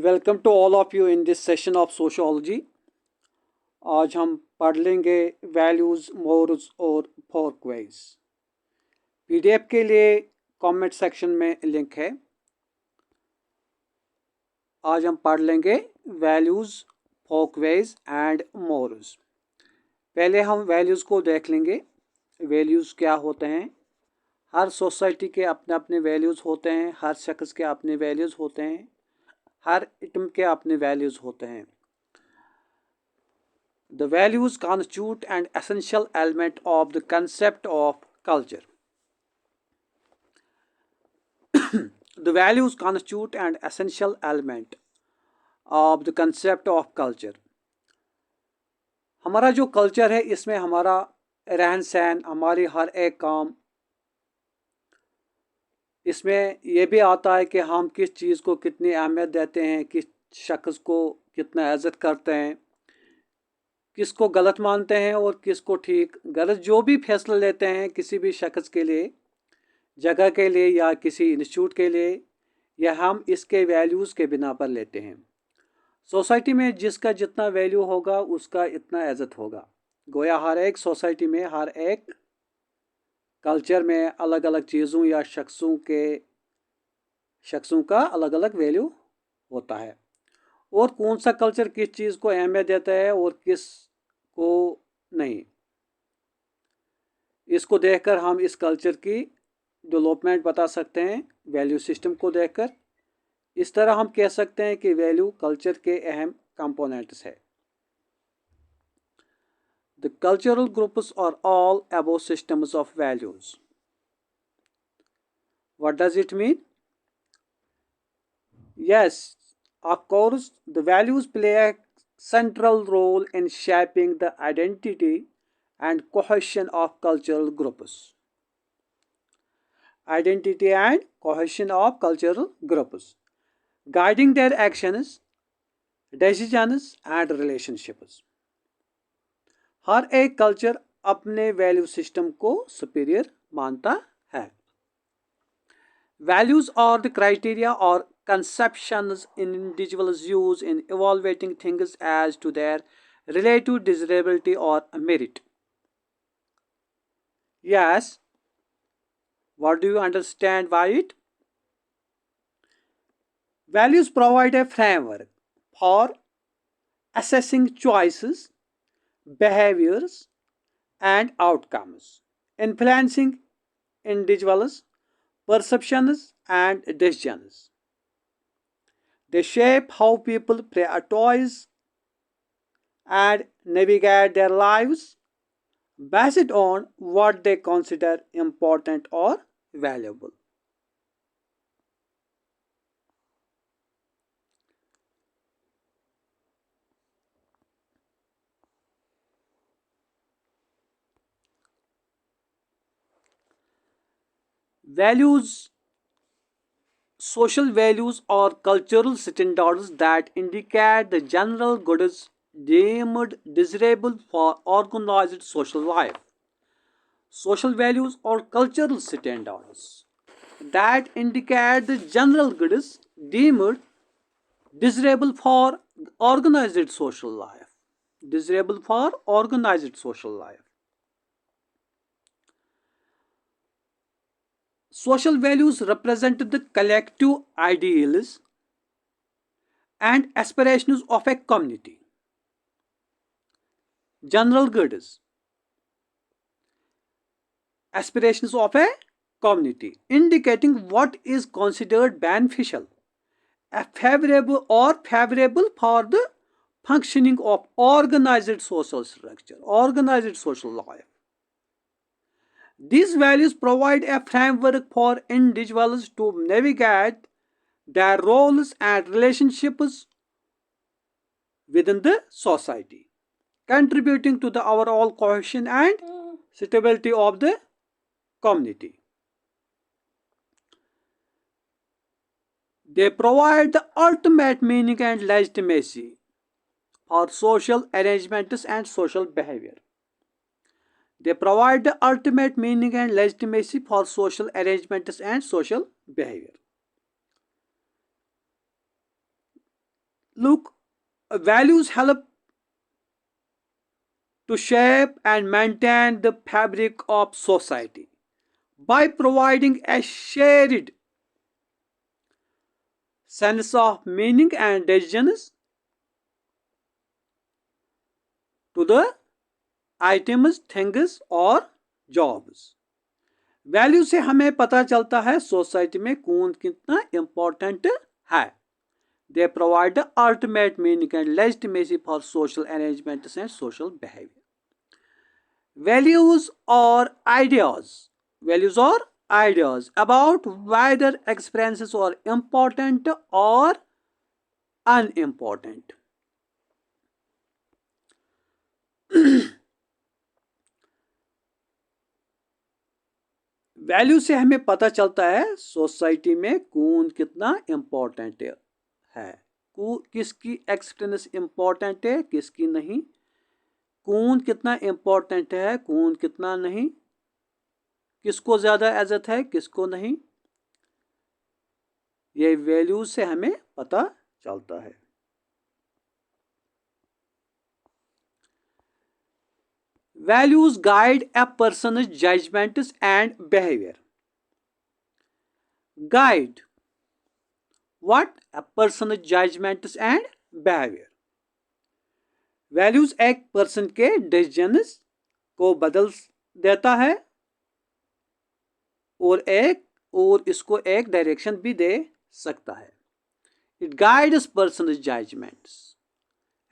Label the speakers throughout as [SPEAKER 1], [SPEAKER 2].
[SPEAKER 1] Welcome to all of you in this session of sociology. आज हम पढ़ लेंगे वैल्यूज़, मोरल्स और फोकवेज। पीडीएफ के लिए कमेंट सेक्शन में लिंक है। आज हम पढ़ लेंगे वैल्यूज़, फोकवेज एंड मोरल्स। पहले हम वैल्यूज़ को देख लेंगे। वैल्यूज़ क्या होते हैं? हर सोसाइटी के अपने अपने वैल्यूज़ होते हैं, हर शख्स के अपने वैल्यूज़ होते हैं, हर इटम के अपने वैल्यूज़ होते हैं। The values constitute an essential element of the concept of culture. The values constitute an essential element of the concept of culture. हमारा जो कल्चर है इसमें हमारा रहन सहन, हमारी हर एक काम, इसमें यह भी आता है कि हम किस चीज़ को कितनी अहमियत देते हैं, किस शख्स को कितना इज्जत करते हैं, किसको गलत मानते हैं और किसको ठीक। गलत जो भी फैसला लेते हैं किसी भी शख्स के लिए, जगह के लिए या किसी इंस्टीट्यूट के लिए, या हम इसके वैल्यूज़ के बिना पर लेते हैं। सोसाइटी में जिसका जितना वैल्यू होगा उसका इतना इज्जत होगा। गोया हर एक सोसाइटी में, हर एक कल्चर में अलग अलग चीज़ों या शख्सों का अलग अलग वैल्यू होता है, और कौन सा कल्चर किस चीज़ को अहमियत देता है और किस को नहीं। इसको देखकर हम इस कल्चर की डेवलपमेंट बता सकते हैं, वैल्यू सिस्टम को देखकर। इस तरह हम कह सकते हैं कि वैल्यू कल्चर के अहम कंपोनेंट्स है। The cultural groups are all above systems of values. What does it mean? Yes, of course the values play a central role in shaping the identity and cohesion of cultural groups. Identity and cohesion of cultural groups, guiding their actions, decisions and relationships. हर एक culture अपने value system को superior मानता है। Values are the criteria or conceptions individuals use in evaluating things as to their relative desirability or merit. Yes, what do you understand by it? Values provide a framework for assessing choices, behaviors, and outcomes, influencing individuals' perceptions and decisions. They shape how people prioritize and navigate their lives based on what they consider important or valuable. Values, social values or cultural standards that indicate the general goods deemed desirable for organized social life. Social values or cultural standards that indicate the general goods deemed desirable for organized social life. Desirable for organized social life. Social values represent the collective ideals and aspirations of a community. General goods, aspirations of a community, indicating what is considered beneficial, favorable for the functioning of organized social structure, organized social life. These values provide a framework for individuals to navigate their roles and relationships within the society, contributing to the overall cohesion and stability of the community. They provide the ultimate meaning and legitimacy for social arrangements and social behavior. They provide the ultimate meaning and legitimacy for social arrangements and social behavior. look, values help to shape and maintain the fabric of society by providing a shared sense of meaning and decisions to the items, things और jobs. Value से हमें पता चलता है society में कौन कितना important है. They provide the ultimate meaning and legitimacy for social arrangements and social behavior. Values or ideas. Values or ideas about whether experiences are important or unimportant. Value से हमें पता चलता है सोसाइटी में कौन कितना इम्पोर्टेंट है, किसकी एक्सपीरियंस इम्पोर्टेंट है, किसकी नहीं, कौन कितना इम्पोर्टेंट है, कौन कितना नहीं, किसको ज़्यादा इज्जत है, किसको नहीं. ये वैल्यूज से हमें पता चलता है. Values guide a person's judgments and behavior. Guide what? A person's judgments and behavior. Values एक पर्सन के डिसीजंस को बदल देता है और इसको एक डायरेक्शन भी दे सकता है. It guides person's judgments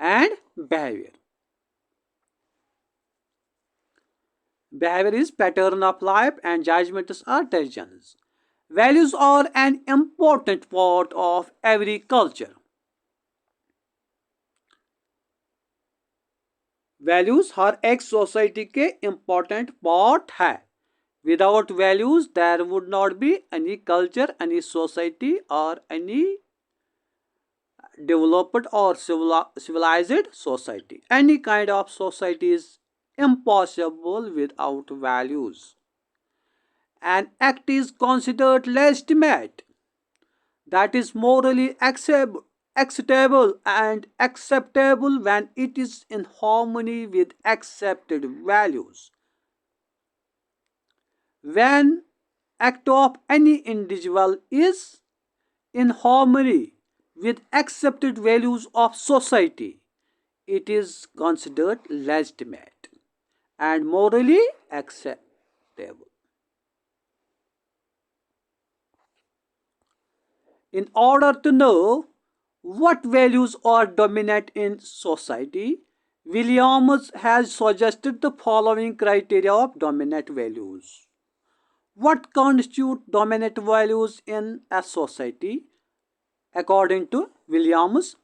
[SPEAKER 1] and behavior. Behavior is pattern of life and judgments are decisions. Values are an important part of every culture. Values हर एक सोसाइटी के important part है. Without values, there would not be any culture, any society, or any developed or civilized society. Any kind of society is impossible without values. An act is considered legitimate, that is morally acceptable and acceptable when it is in harmony with accepted values. When act of any individual is in harmony with accepted values of society, it is considered legitimate and morally acceptable. In order to know what values are dominant in society, Williams has suggested the following criteria of dominant values. What constitutes dominant values in a society? According to Williams,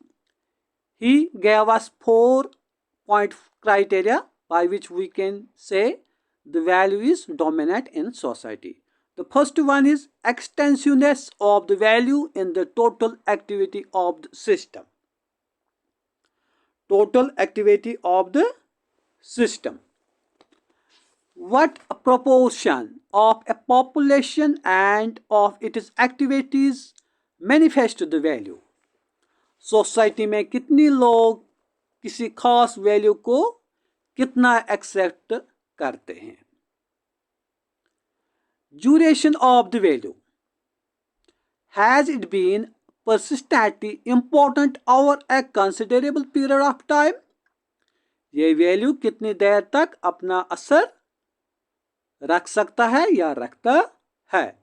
[SPEAKER 1] he gave us 4-point criteria by which we can say the value is dominant in society. The first one is extensiveness of the value in the total activity of the system. Total activity of the system. What proportion of a population and of its activities manifest the value? Society में कितने लोग किसी खास value को कितना accept करते हैं. Duration of the value. Has it been persistently important over a considerable period of time? ये वैल्यू कितनी देर तक अपना असर रख सकता है या रखता है.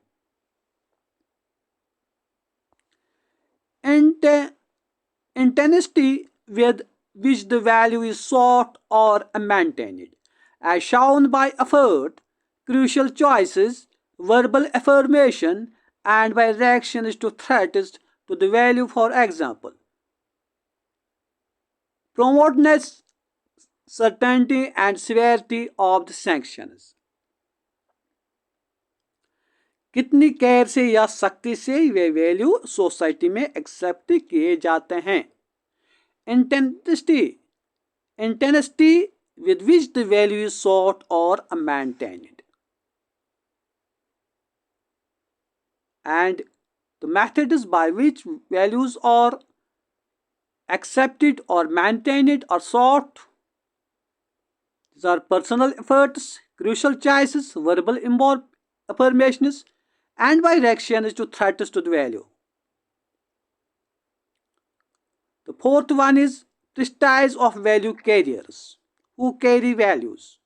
[SPEAKER 1] Intensity with which the value is sought or maintained, as shown by effort, crucial choices, verbal affirmation, and by reactions to threats to the value. For example, promoteness, certainty, and severity of the sanctions. कितनी care से या सख्ती से वे value society में accept किए जाते हैं. Intensity with which the value is sought or maintained. And the methods by which values are accepted or maintained or sought. These are personal efforts, crucial choices, verbal affirmations, and by reactions to threats to the value. The fourth one is prestige of value carriers who carry values.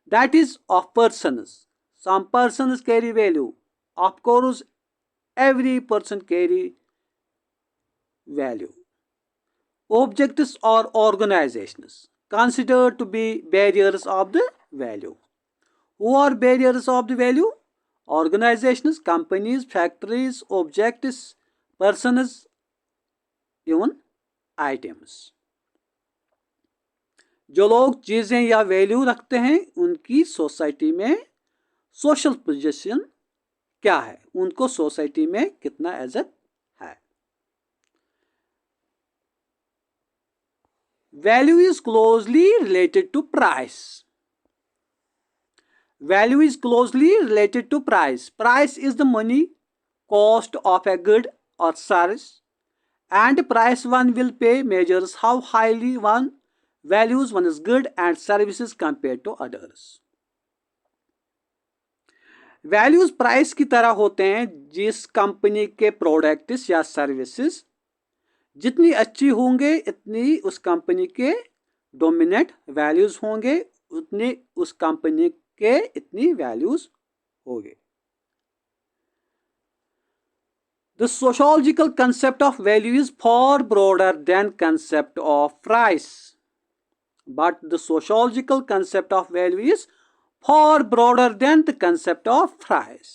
[SPEAKER 1] That is of persons. Some persons carry value. Of course, every person carry value. Objects or organizations considered to be barriers of the value. Who are barriers of the value? Organizations, companies, factories, objects, persons, even items. जो लोग चीज़ें या value रखते हैं उनकी society में social position क्या है, उनको सोसाइटी में कितना इज्जत है. Value is closely related to price. Value is closely related to price. Price is the money cost of a good or service, and price one will pay measures how highly one values one's good and services compared to others. Values price की तरह होते हैं. जिस company के products या services जितनी अच्छी होंगे इतनी उस कंपनी के डोमिनेंट वैल्यूज होंगे, उतनी उस कंपनी के इतनी वैल्यूज होंगे. The sociological concept of value is far broader than concept of price. But the sociological concept of value is far broader than the concept of price.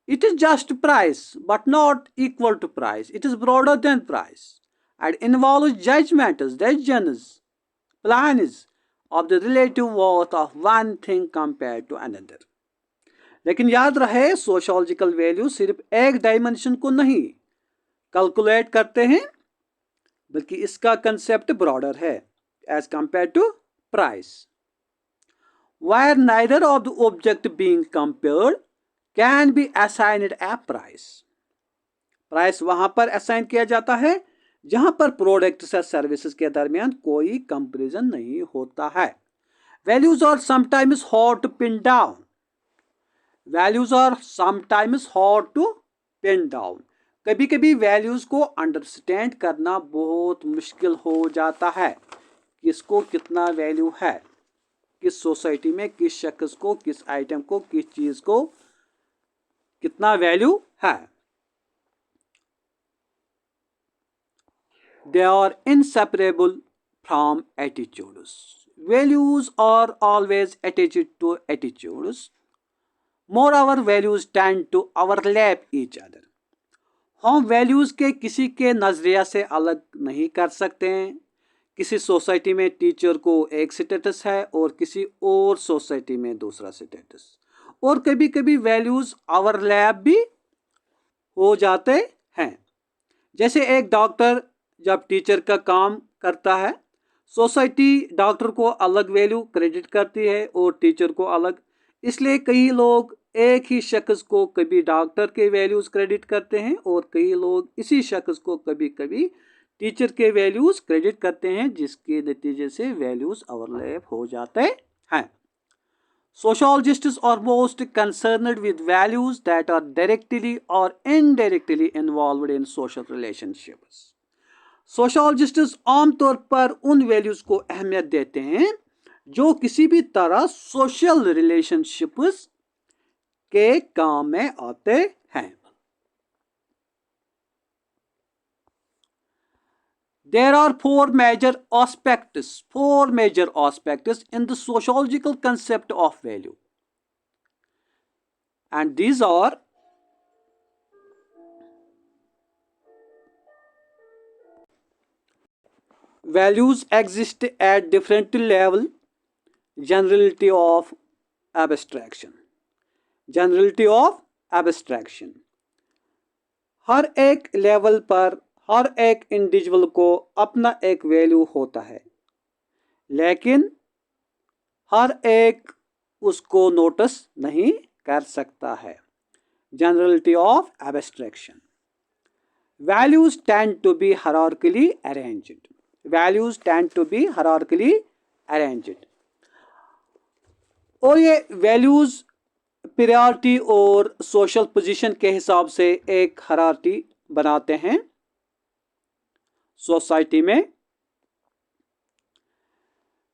[SPEAKER 1] It is just price, but not equal to price. It is broader than price and involves judgments, decisions, plans of the relative worth of one thing compared to another. लेकिन याद रहे sociological value सिर्फ एक dimension को नहीं calculate करते हैं, बल्कि इसका कंसेप्ट ब्रॉडर है as compare to price. Where neither of the object being compared can be assigned a price. Price वहां पर असाइन किया जाता है जहां पर प्रोडक्ट्स या सर्विसेज के दरमियान कोई कंपैरिजन नहीं होता है. Values are sometimes hard to pin down. Values are sometimes hard to pin down. कभी कभी वैल्यूज को अंडरस्टैंड करना बहुत मुश्किल हो जाता है. किसको कितना वैल्यू है, किस सोसाइटी में किस शख्स को, किस आइटम को, किस चीज को कितना वैल्यू है. They are inseparable from attitudes. Values are always attached to attitudes. Moreover, values tend to overlap each other. हम वैल्यूज़ के किसी के नज़रिया से अलग नहीं कर सकते हैं. किसी सोसाइटी में टीचर को एक स्टेटस है और किसी और सोसाइटी में दूसरा स्टेटस, और कभी कभी वैल्यूज़ ओवरलैप भी हो जाते हैं. जैसे एक डॉक्टर जब टीचर का काम करता है, सोसाइटी डॉक्टर को अलग वैल्यू क्रेडिट करती है और टीचर को अलग. इसलिए कई लोग एक ही शख्स को कभी डॉक्टर के वैल्यूज़ क्रेडिट करते हैं और कई लोग इसी शख्स को कभी कभी टीचर के वैल्यूज़ क्रेडिट करते हैं, जिसके नतीजे से वैल्यूज़ ओवरलैप हो जाते हैं. Sociologists are most concerned with values that are directly or indirectly involved in social relationships. सोशोलॉजिस्ट्स आमतौर पर उन वैल्यूज़ को अहमियत देते हैं जो किसी भी तरह सोशल रिलेशनशिप्स के काम में आते हैं. There are four major aspects in the sociological concept of value, and these are: values exist at different level. Generality of abstraction. हर एक लेवल पर हर एक इंडिविजुअल को अपना एक वैल्यू होता है, लेकिन हर एक उसको नोटिस नहीं कर सकता है. Generality of abstraction. values tend to be hierarchically arranged. Values tend to be hierarchically arranged. और ये वैल्यूज प्रायोरिटी और सोशल पोजीशन के हिसाब से एक हायरार्की बनाते हैं सोसाइटी में.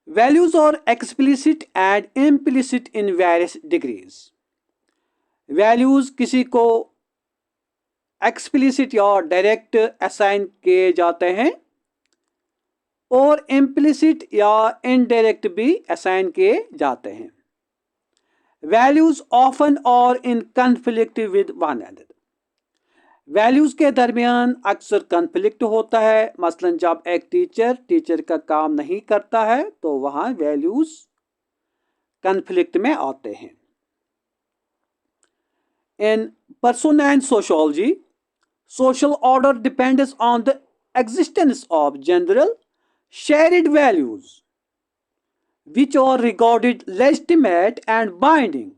[SPEAKER 1] Values are explicit and implicit in various degrees. Values किसी को एक्सप्लिसिट या डायरेक्ट असाइन किए जाते हैं और इम्प्लिसिट या इनडायरेक्ट भी असाइन किए जाते हैं. वैल्यूज ऑफन और इन conflict with one another. Values के दरमियान अक्सर कन्फ्लिक्ट होता है. मसलन जब एक टीचर का काम नहीं करता है तो वहां वैल्यूज कन्फ्लिक्ट में आते हैं. In person and sociology, social order depends on the existence of general shared values which are regarded legitimate and binding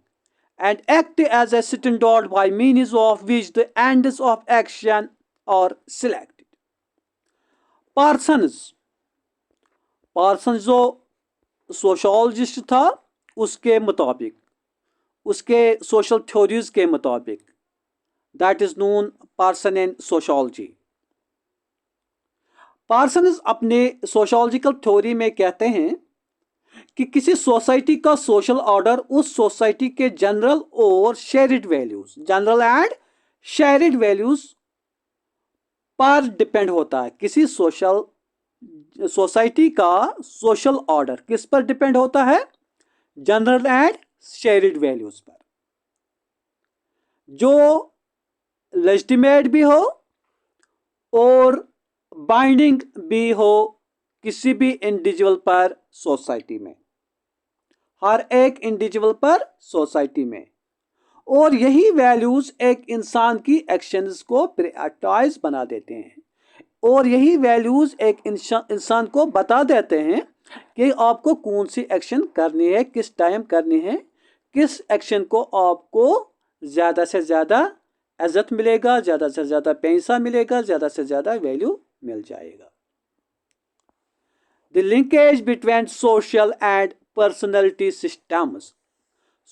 [SPEAKER 1] and act as a standard by means of which the ends of action are selected. Parsons जो sociologist था उसके मुताबिक, उसके social theories के मुताबिक, that is known Parson in sociology. Parsons अपने sociological theory में कहते हैं कि किसी सोसाइटी का सोशल ऑर्डर उस सोसाइटी के जनरल और shared values, general and shared values पर डिपेंड होता है. किसी सोसाइटी का सोशल ऑर्डर किस पर डिपेंड होता है? जनरल एंड शेयर्ड वैल्यूज पर, जो लेजिटिमेट भी हो और बाइंडिंग भी हो किसी भी इंडिविजुअल पर सोसाइटी में, हर एक इंडिविजुअल पर सोसाइटी में. और यही वैल्यूज एक इंसान की एक्शंस को प्रायोरिटाइज बना देते हैं और यही वैल्यूज एक इंसान को बता देते हैं कि आपको कौन सी एक्शन करनी है, किस टाइम करनी है, किस एक्शन को आपको ज़्यादा से ज़्यादा इज्जत मिलेगा, ज़्यादा से ज़्यादा पैसा मिलेगा, ज़्यादा से ज़्यादा वैल्यू मिल जाएगा. The linkage between social and personality systems.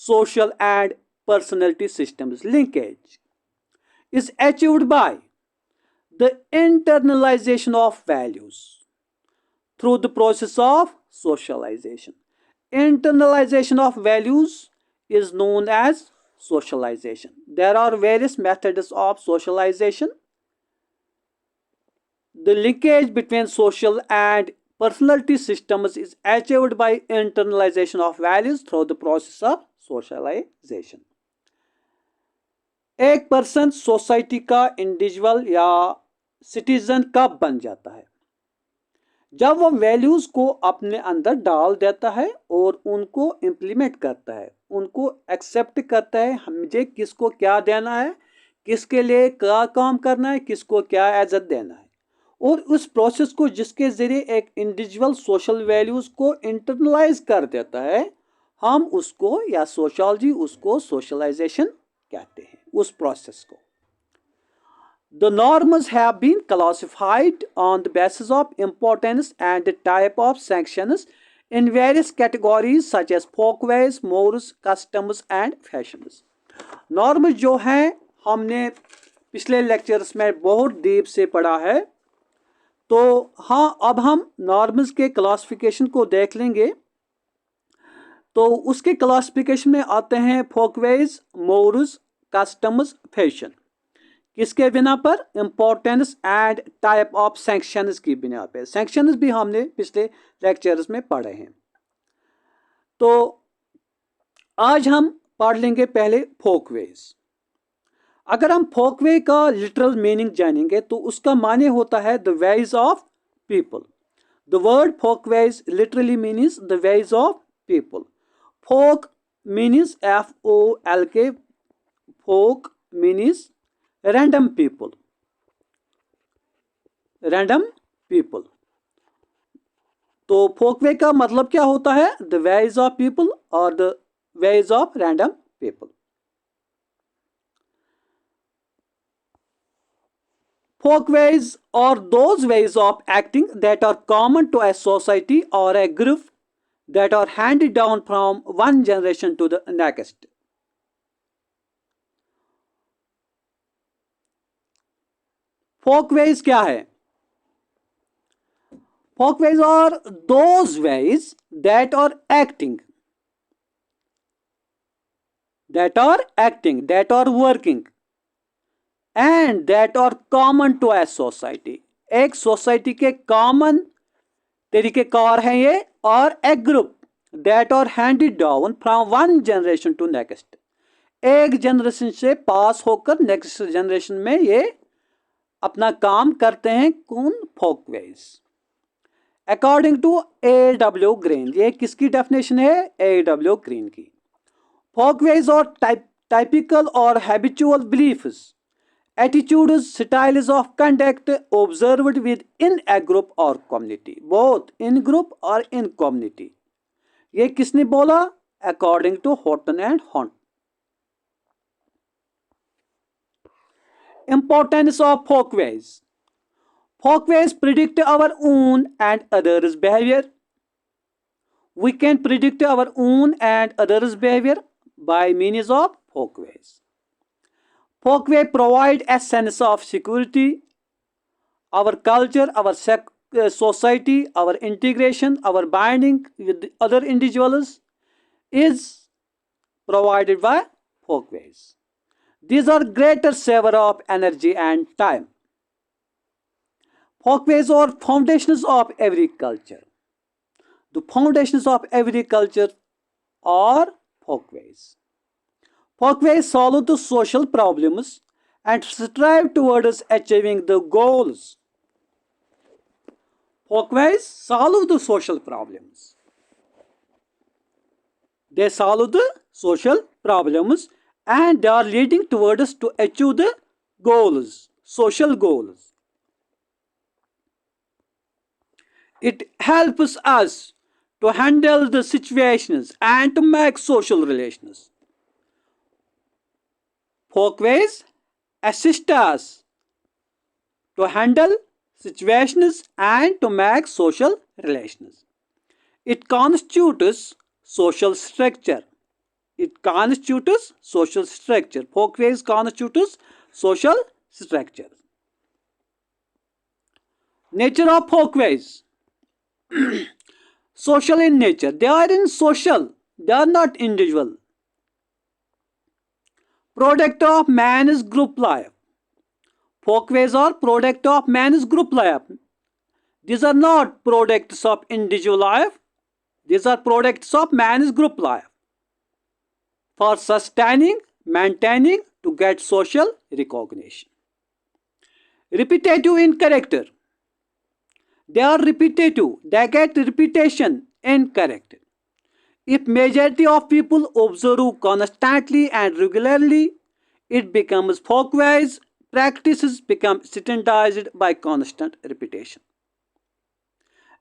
[SPEAKER 1] Social and personality systems linkage is achieved by the internalization of values through the process of socialization. Internalization of values is known as socialization. There are various methods of socialization. The linkage between social and personality systems is achieved by internalization of values through the process of socialization. एक person society का individual या citizen कब बन जाता है? जब वो values को अपने अंदर डाल देता है और उनको इम्प्लीमेंट करता है, उनको एक्सेप्ट करता है. मुझे किसको क्या देना है, किसके लिए क्या काम करना है, किसको क्या इज्जत देना है, और उस प्रोसेस को जिसके ज़रिए एक इंडिविजुअल सोशल वैल्यूज़ को इंटरनलाइज कर देता है, हम उसको या सोशोलॉजी उसको सोशलाइजेशन कहते हैं. उस प्रोसेस को The norms have been classified on the basis of importance and the type of sanctions in various categories such as folkways, mores, customs and fashions. Norms जो हैं हमने पिछले लेक्चर्स में बहुत डीप से पढ़ा है. तो हाँ, अब हम नॉर्म्स के क्लासिफिकेशन को देख लेंगे. तो उसके क्लासिफिकेशन में आते हैं फोकवेज, मोर्स, कस्टम्स, फैशन. किसके बिना पर? Importance and type of sanctions की बिना पे. सैंक्शंस भी हमने पिछले लेक्चर्स में पढ़े हैं. तो आज हम पढ़ लेंगे पहले फोकवेज. अगर हम फोकवे का लिटरल मीनिंग जानेंगे तो उसका माने होता है the ways of people. The word folkways literally means the ways of people. Folk means FOLK. Folk means random people. Random people. तो फोकवे का मतलब क्या होता है? द वेज ऑफ पीपल और the ways of random people. Folkways are those ways of acting that are common to a society or a group that are handed down from one generation to the next. Folkways क्या है? Folkways are those ways that are acting, that are working, and that are common to a society. एक society के common तरीक़ेकार हैं ये, और एक group that are handed down from one generation to next, एक जनरेशन से पास होकर नेक्स्ट जनरेशन में ये अपना काम करते हैं. कौन? Folkways. According to A.W. Green. ये किसकी डेफिनेशन है? A.W. ग्रीन की. फोकवेज और टाइपिकल और habitual beliefs, attitudes, styles of conduct observed within a group or community, both in group or in community. ये किसने बोला? According to Horton and Hunt. Importance of folkways. Folkways predict our own and others' behavior. We can predict our own and others' behavior by means of folkways. Folkways provide a sense of security. Our culture, our society, our integration, our binding with other individuals is provided by folkways. These are greater saver of energy and time. Folkways are foundations of every culture. The foundations of every culture are folkways. Folkways solve the social problems and strive towards achieving the goals. Folkways solve the social problems. They solve the social problems and they are leading towards to achieve the goals, social goals. It helps us to handle the situations and to make social relations. Folkways assist us to handle situations and to make social relations. It constitutes social structure. Folkways constitutes social structure. Nature of folkways. Social in nature. They are in social. They are not individual. Product of man's group life. Folkways are product of man's group life. These are not products of individual life. These are products of man's group life. For sustaining, maintaining, to get social recognition. Repetitive in character. They are repetitive. They get repetition in character. If majority of people observe constantly and regularly, it becomes folkways. Practices become standardized by constant repetition.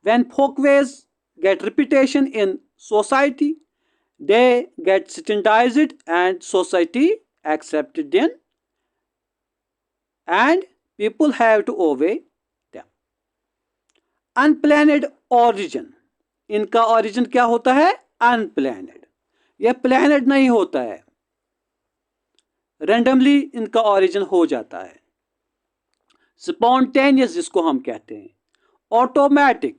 [SPEAKER 1] When folkways get repetition in society, they get standardized and society accepted them and people have to obey them. Unplanned origin. इनका origin क्या होता है? Unplanned. यह planned नहीं होता है, randomly इनका origin हो जाता है. Spontaneous जिसको हम कहते हैं. Automatic.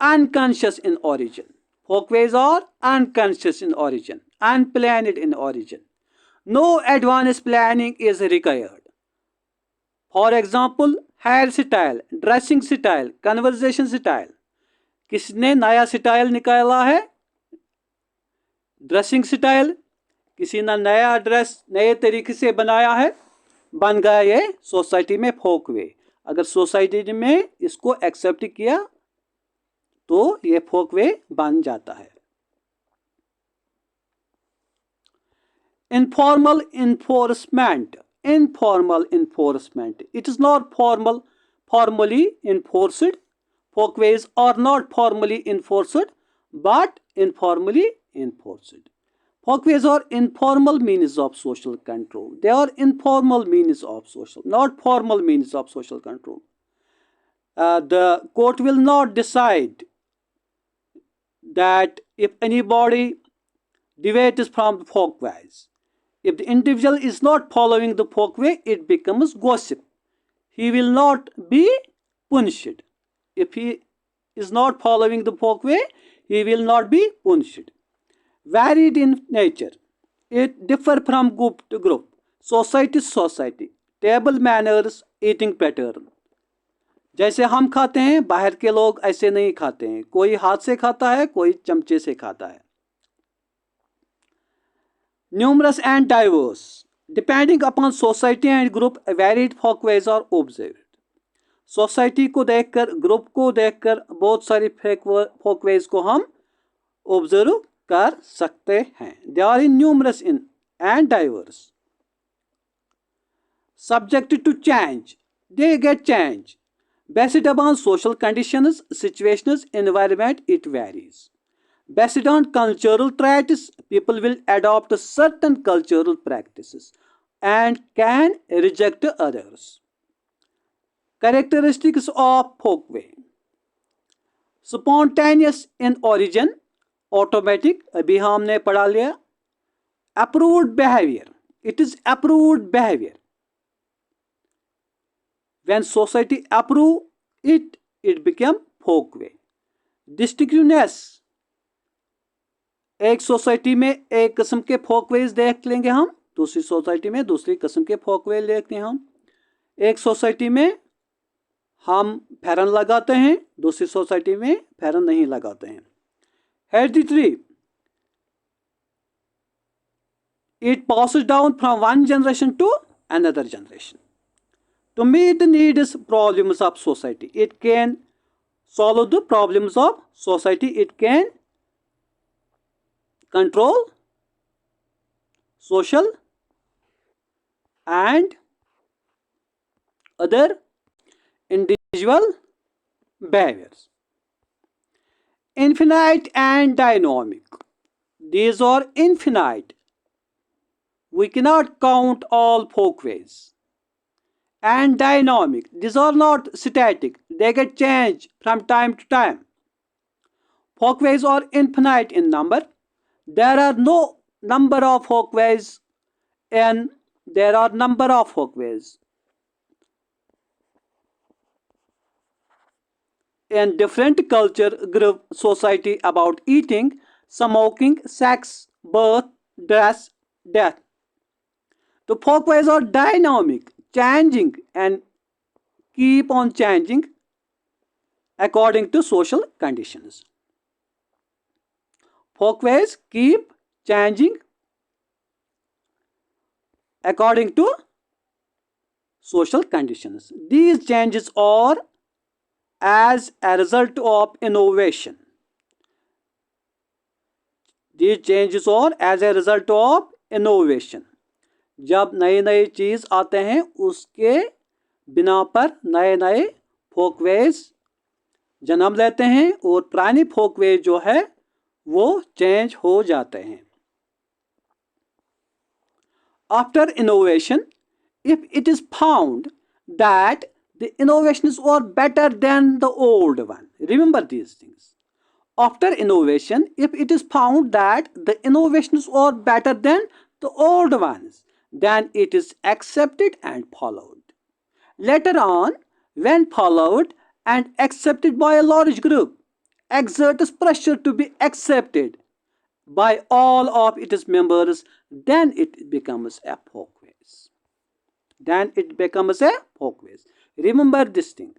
[SPEAKER 1] Unconscious in origin. Folkways are unconscious in origin, unplanned in origin. No advanced planning is required. For example, hairstyle, dressing style, conversation style. किसने नया स्टाइल निकाला है? Dressing style. किसी ने नया ड्रेस नए तरीके से बनाया है, बन गया ये सोसाइटी में फोकवे. अगर सोसाइटी में इसको एक्सेप्ट किया तो ये फोकवे बन जाता है. Informal enforcement. Informal enforcement. It is not formally enforced. Folkways are not formally enforced but informally enforced. Folkways are informal means of social control. They are informal means of social, not formal means of social control. The court will not decide that if anybody deviates from the folkways. If the individual is not following the folkway, it becomes gossip. He will not be punished. If he is not following the folkway, he will not be punished. Varied in nature. It differs from group to group. Society to society. Table manners, eating pattern. जैसे हम खाते हैं, बाहर के लोग ऐसे नहीं खाते हैं. कोई हाथ से खाता है, कोई चमचे से खाता है. Numerous and diverse. Depending upon society and group, varied folkways are observed. Society को देखकर, ग्रुप को देखकर बहुत सारी folkways को हम ऑब्जर्व कर सकते हैं. They are in numerous in and diverse. Subject to change. They get change. Based upon social conditions, situations, environment, it varies. Based on cultural traits, people will adopt certain cultural practices and can reject others. Characteristics of folkway. Spontaneous in origin, automatic, अभी हमने पढ़ा लिया. Approved behavior. It is approved behavior. When society approve it, it became folkway. Distinctiveness. एक society में एक किस्म के Folkways देख लेंगे हम, दूसरी सोसाइटी में दूसरी किस्म के फोकवेज देखते हैं हम. एक सोसाइटी में हम फेरन लगाते हैं, दूसरी सोसाइटी में फेरन नहीं लगाते हैं. Hereditary. It passes down from one generation to another generation. To meet the needs, problems of society. It can solve the problems of society. It can control social and other individual behaviors. Infinite and dynamic. These are infinite. We cannot count all folkways. And dynamic. These are not static. They get changed from time to time. Folkways are infinite in number. There are no number of folkways and there are number of folkways. In different culture, group, society about eating, smoking, sex, birth, dress, death. The folkways are dynamic, changing and keep on changing according to social conditions. Folkways keep changing according to social conditions. These changes are as a result of innovation. These changes are as a result of innovation. जब नई नई चीज़ आते हैं उसके बिना पर नए नए फोकवेज जन्म लेते हैं और पुरानी फोकवेज जो है वो चेंज हो जाते हैं. After innovation, if it is found that the innovations are better than the old one, remember these things. After innovation, if it is found that the innovations are better than the old ones, then it is accepted and followed. Later on, when followed and accepted by a large group, exerts pressure to be accepted by all of its members, then it becomes a folkways. Then it becomes a folkways. Remember this thing.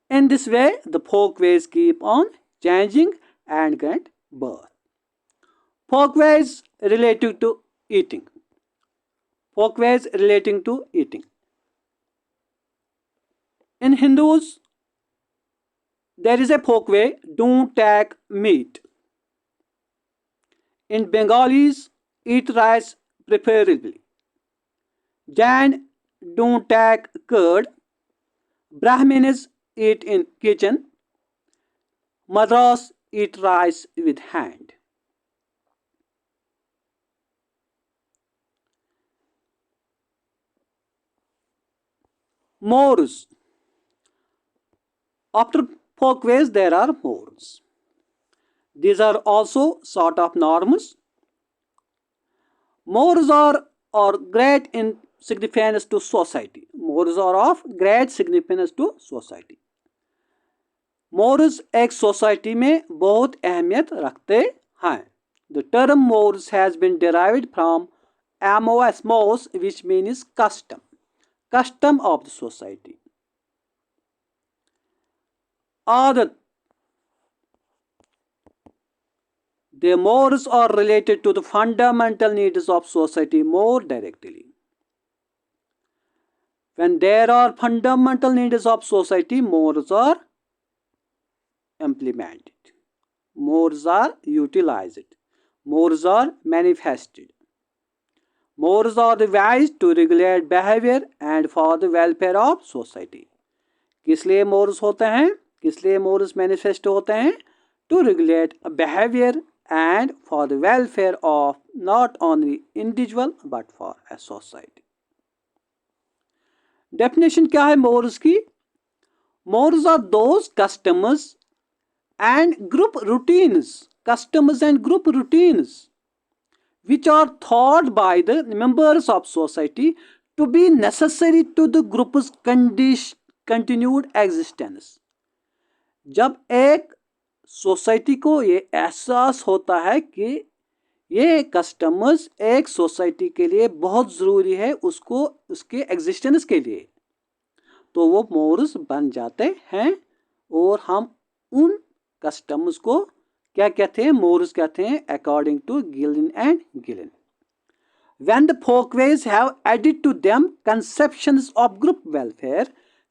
[SPEAKER 1] In this way, the folkways keep on changing and get birth. Folkways related to eating. Folkways relating to eating. In Hindus, there is a folkway, don't take meat. In Bengalis, eat rice preferably. Jain, don't take curd. Brahmins eat in kitchen. Madras eat rice with hand. Mores. After Folkways, there are mores. These are also sort of norms. Mores are great in significance to society. Mores are of great significance to society. Mores एक society में बहुत अहमियत रखते हैं. The term mores has been derived from mos, mos, which means custom. Custom of the society. Adat. The mores are related to the fundamental needs of society more directly. When there are fundamental needs of society, mores are implemented. Mores are utilized. Mores are manifested. Mores are the ways to regulate behavior and for the welfare of society. किस लिए mores होते हैं? किस लिए mores manifest होते हैं? To regulate behavior and for the welfare of not only individual but for a society. Definition क्या है mores की? Mores are those customs and group routines, customs and group routines, which are thought by the members of society to be necessary to the group's continued existence. जब एक society को ये एहसास होता है कि ये कस्टमर्स एक सोसाइटी के लिए बहुत ज़रूरी है उसको उसके एग्जिस्टेंस के लिए, तो वो मोर्स बन जाते हैं और हम उन कस्टम्स को क्या कहते हैं? मोर्स कहते हैं, according to Gillin and Gillin. When the folkways have added to them conceptions of group welfare,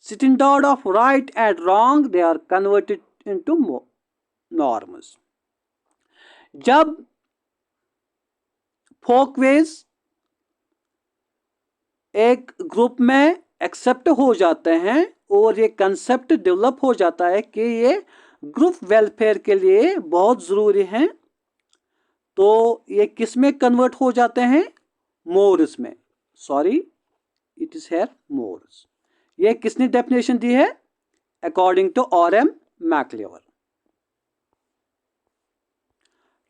[SPEAKER 1] standard of right and wrong, they are converted into norms. जब folkways एक ग्रुप में एक्सेप्ट हो जाते हैं और ये कंसेप्ट डेवलप हो जाता है कि ये ग्रुप वेलफेयर के लिए बहुत ज़रूरी हैं, तो ये किस में कन्वर्ट हो जाते हैं? मोर्स में. Sorry, it is here mores. ये किसने डेफिनेशन दी है? According to R.M. MacIver.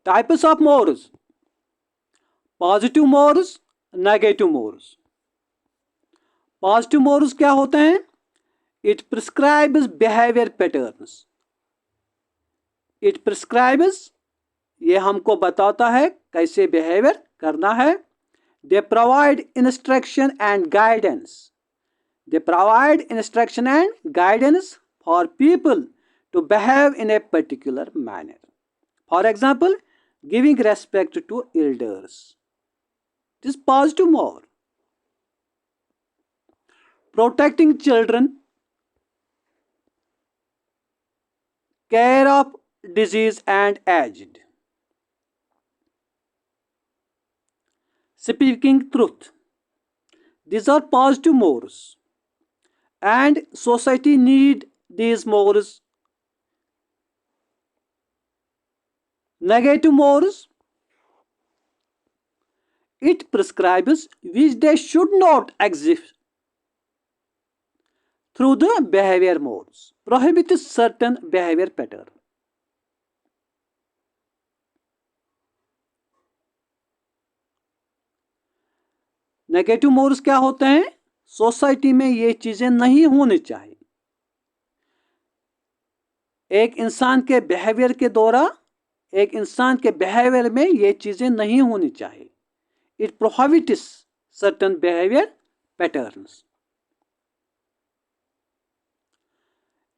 [SPEAKER 1] Types of mores. Positive mores, negative mores. Positive mores क्या होते हैं? It prescribes behaviour patterns. It prescribes, ये हमको बताता है कैसे बिहेवियर करना है. They provide instruction and guidance. They provide instruction and guidance for people to behave in a particular manner. For example, giving respect to elders. It is positive more. Protecting children, care of disease and aged, speaking truth. These are positive mores and society need these mores. Negative mores, it prescribes which they should not exist through the behavior modes, prohibits certain behavior pattern. Negative mores क्या होते हैं? Society में ये चीजें नहीं होनी चाहिए. एक इंसान के बिहेवियर के दौरान, एक इंसान के बिहेवियर में ये चीजें नहीं होनी चाहिए. It prohibits certain behaviour patterns.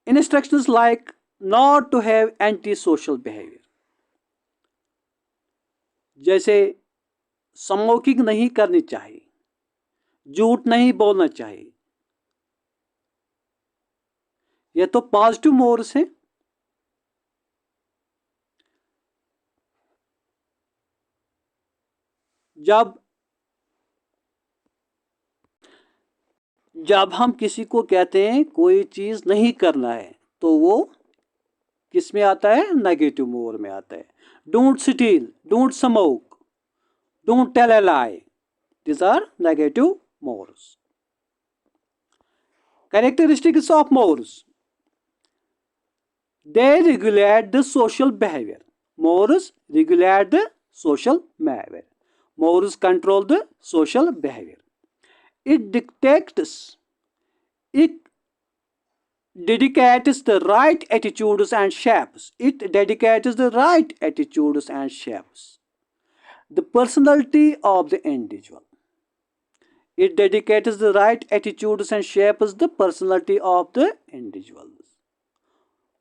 [SPEAKER 1] Instructions like not to have anti-social behavior. जैसे स्मोकिंग नहीं करनी चाहिए, झूठ नहीं बोलना चाहिए. ये तो पॉजिटिव मोर्स हैं. जब हम किसी को कहते हैं कोई चीज़ नहीं करना है, तो वो किस में आता है? नेगेटिव मोर में आता है. Don't steal, don't smoke, don't tell a lie. These are negative modes. Characteristics of mores. They regulate the social behavior. Mores regulate the social behavior. Mores control the social behavior. It dictates, it dedicates the right attitudes and shapes. It dedicates the right attitudes and shapes the personality of the individual. It dedicates the right attitudes and shapes the personality of the individuals.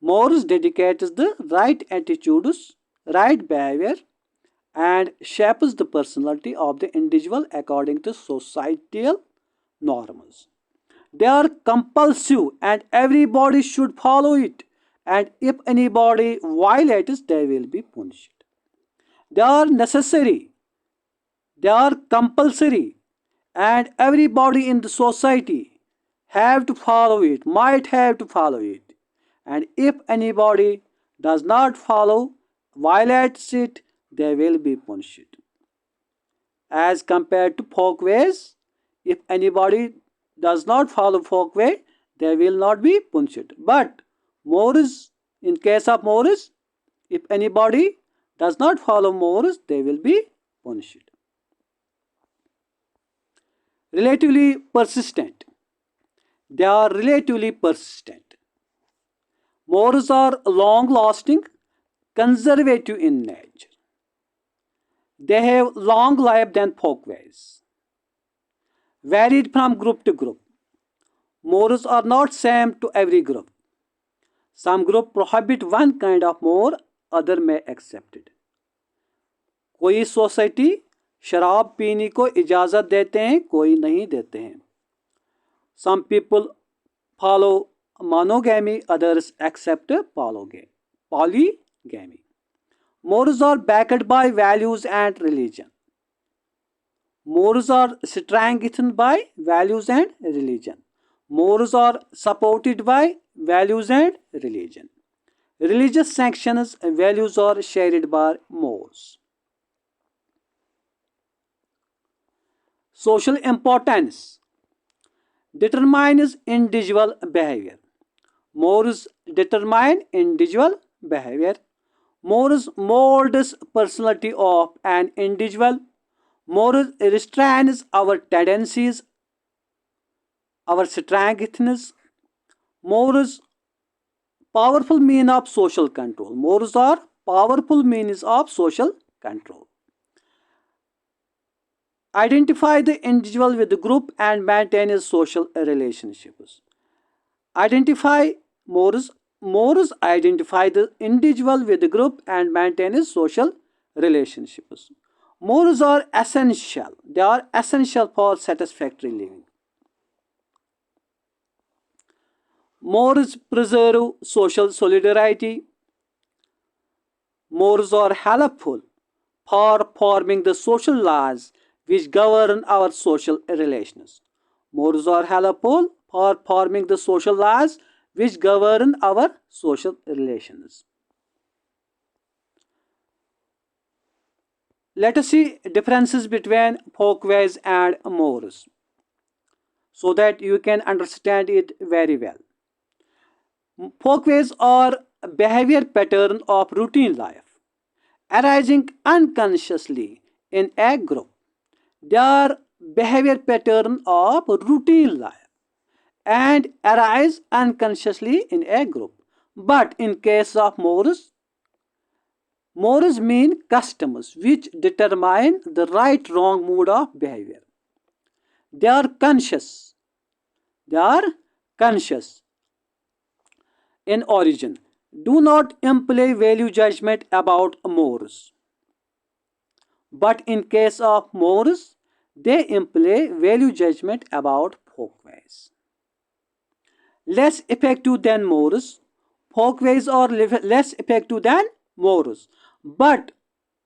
[SPEAKER 1] Mores dedicates the right attitudes, right behavior, and shapes the personality of the individual according to societal norms. They are compulsive and everybody should follow it. And if anybody violates, they will be punished. They are necessary. They are compulsory. And everybody in the society have to follow it, might have to follow it. And if anybody does not follow, violates it, they will be punished. As compared to folkways, if anybody does not follow folkway, they will not be punished. But mores, in case of mores, if anybody does not follow mores, they will be punished. Relatively persistent. They are relatively persistent. Mores are long-lasting, conservative in nature. They have long life than folkways. Varied from group to group. Mores are not same to every group. Some group prohibit one kind of more, other may accept it. कोई society शराब पीने को इजाज़त देते हैं, कोई नहीं देते हैं. Some people follow monogamy, others accept polygamy. Mores are backed by values and religion. Mores are strengthened by values and religion. Mores are supported by values and religion. Religious sanctions and values are shared by mores. Social importance determines individual behavior. Mores determine individual behavior. Mores molds personality of an individual. Mores restrains our tendencies, our strengths. Mores powerful means of social control. Mores are powerful means of social control. Identify the individual with the group and maintain social relationships. Identify mores. Mores identify the individual with the group and maintain social relationships. Mores are essential. They are essential for satisfactory living. Mores preserve social solidarity. Mores are helpful for forming the social laws which govern our social relations. Mores are helpful for forming the social laws which govern our social relations. Let us see differences between folkways and mores so that you can understand it very well. Folkways are a behavior pattern of routine life arising unconsciously in a group. They are behavior pattern of routine life and arise unconsciously in a group. But in case of mores, mores mean customs which determine the right wrong mood of behavior. They are conscious. They are conscious in origin. Do not imply value judgment about mores. But in case of mores, they imply value judgment about folkways. Less effective than mores. Folkways are less effective than mores. But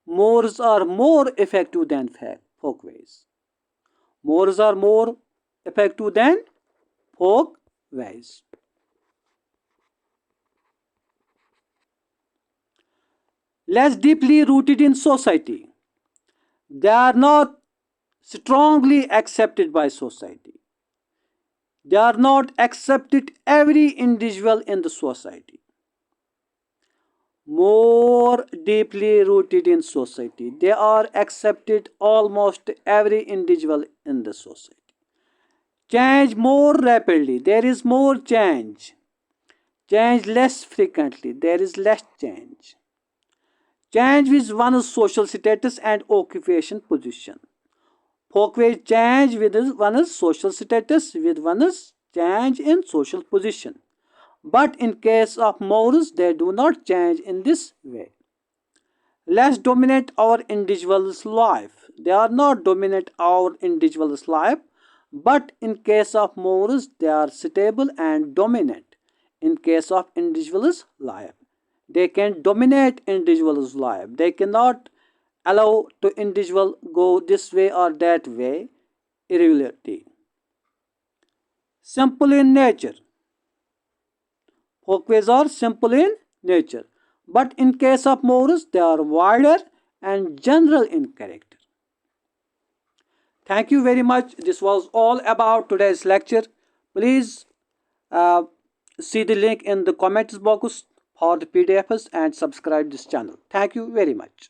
[SPEAKER 1] mores are more effective than folkways. Mores are more effective than folkways. Less deeply rooted in society. They are not strongly accepted by society. They are not accepted every individual in the society. More deeply rooted in society. They are accepted almost every individual in the society. Change more rapidly. There is more change. Change less frequently. There is less change. Change with one's social status and occupation position. Folkways change with one's social status, with one's change in social position. But in case of Moors, they do not change in this way. Less dominate our individual's life. They are not dominate our individual's life, but in case of Moors, they are stable and dominant. In case of individual's life, they can dominate individual's life. They cannot allow to individual go this way or that way irregularity. Simple in nature. Folkways are simple in nature, but in case of Moors, they are wider and general in character. Thank you very much. This was all about today's lecture. Please uh, see the link in the comments box for the PDFs and subscribe this channel. Thank you very much.